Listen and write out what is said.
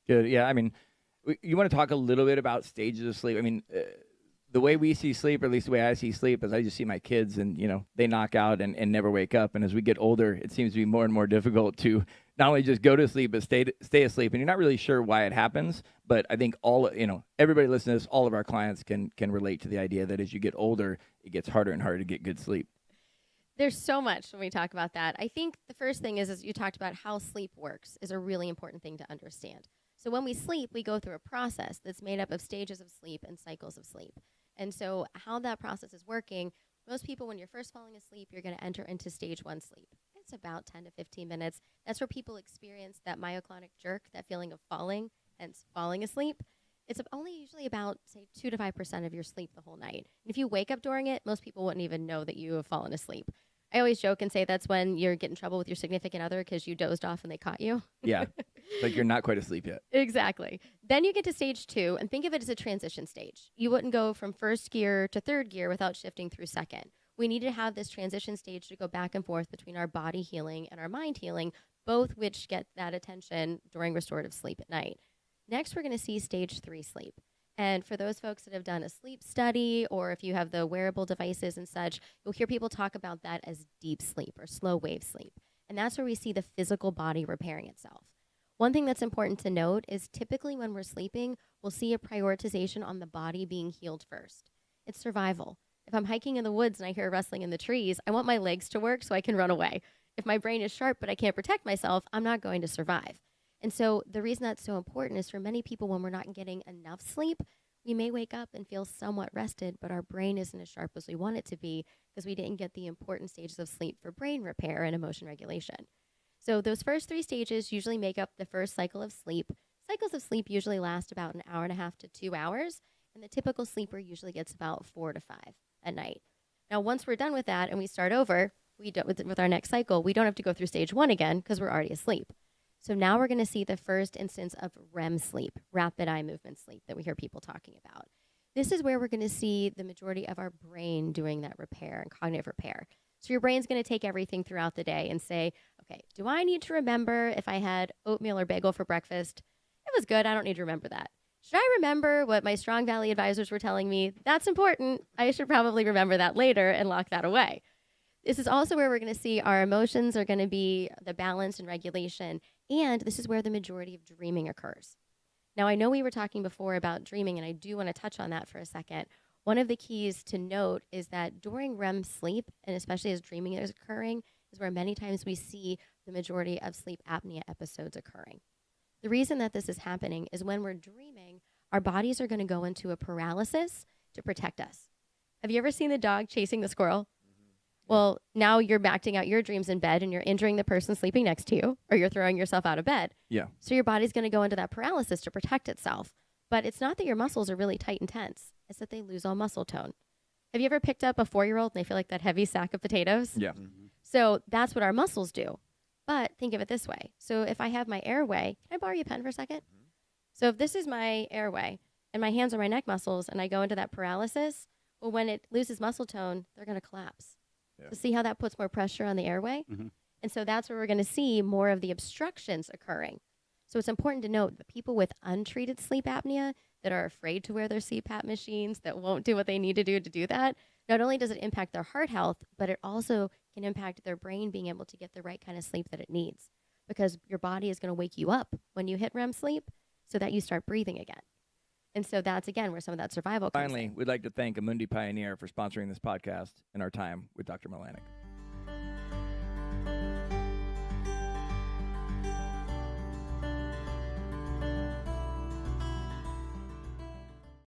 Good. Yeah. I mean, you want to talk a little bit about stages of sleep? I mean, the way we see sleep, or at least the way I see sleep, is I just see my kids and, they knock out and never wake up. And as we get older, it seems to be more and more difficult to not only just go to sleep, but stay asleep. And you're not really sure why it happens. But I think everybody listening to this, all of our clients can relate to the idea that as you get older, it gets harder and harder to get good sleep. There's so much when we talk about that. I think the first thing is you talked about how sleep works is a really important thing to understand. So when we sleep, we go through a process that's made up of stages of sleep and cycles of sleep. And so how that process is working, most people, when you're first falling asleep, you're going to enter into stage 1 sleep. It's about 10 to 15 minutes. That's where people experience that myoclonic jerk, that feeling of falling, hence falling asleep. It's only usually about, say, 2 to 5% of your sleep the whole night. And if you wake up during it, most people wouldn't even know that you have fallen asleep. I always joke and say that's when you're getting in trouble with your significant other because you dozed off and they caught you. Yeah, like you're not quite asleep yet. Exactly. Then you get to stage 2, and think of it as a transition stage. You wouldn't go from first gear to third gear without shifting through second. We need to have this transition stage to go back and forth between our body healing and our mind healing, both which get that attention during restorative sleep at night. Next, we're going to see stage 3 sleep. And for those folks that have done a sleep study, or if you have the wearable devices and such, you'll hear people talk about that as deep sleep or slow wave sleep. And that's where we see the physical body repairing itself. One thing that's important to note is typically when we're sleeping, we'll see a prioritization on the body being healed first. It's survival. If I'm hiking in the woods and I hear rustling in the trees, I want my legs to work so I can run away. If my brain is sharp but I can't protect myself, I'm not going to survive. And so the reason that's so important is for many people, when we're not getting enough sleep, we may wake up and feel somewhat rested, but our brain isn't as sharp as we want it to be because we didn't get the important stages of sleep for brain repair and emotion regulation. So those first 3 stages usually make up the first cycle of sleep. Cycles of sleep usually last about an hour and a half to 2 hours, and the typical sleeper usually gets about 4 to 5 at night. Now, once we're done with that and we start over, with our next cycle, we don't have to go through stage 1 again because we're already asleep. So now we're going to see the first instance of REM sleep, rapid eye movement sleep, that we hear people talking about. This is where we're going to see the majority of our brain doing that repair and cognitive repair. So your brain's going to take everything throughout the day and say, okay, do I need to remember if I had oatmeal or bagel for breakfast? It was good. I don't need to remember that. Should I remember what my Strong Valley advisors were telling me? That's important. I should probably remember that later and lock that away. This is also where we're going to see our emotions are going to be the balance and regulation. And this is where the majority of dreaming occurs. Now, I know we were talking before about dreaming, and I do want to touch on that for a second. One of the keys to note is that during REM sleep, and especially as dreaming is occurring, is where many times we see the majority of sleep apnea episodes occurring. The reason that this is happening is when we're dreaming, our bodies are going to go into a paralysis to protect us. Have you ever seen the dog chasing the squirrel? Well, now you're acting out your dreams in bed and you're injuring the person sleeping next to you, or you're throwing yourself out of bed. Yeah. So your body's going to go into that paralysis to protect itself. But it's not that your muscles are really tight and tense. It's that they lose all muscle tone. Have you ever picked up a 4-year-old and they feel like that heavy sack of potatoes? Yeah. Mm-hmm. So that's what our muscles do. But think of it this way. So if I have my airway, can I borrow your pen for a second? Mm-hmm. So if this is my airway and my hands are my neck muscles and I go into that paralysis, well, when it loses muscle tone, they're going to collapse. Yeah. So see how that puts more pressure on the airway? Mm-hmm. And so that's where we're going to see more of the obstructions occurring. So it's important to note that people with untreated sleep apnea that are afraid to wear their CPAP machines, that won't do what they need to do that, not only does it impact their heart health, but it also can impact their brain being able to get the right kind of sleep that it needs. Because your body is going to wake you up when you hit REM sleep so that you start breathing again. And so that's, again, where some of that survival comes Finally, in. we'd like to thank Amundi Pioneer for sponsoring this podcast and our time with Dr. Milanak.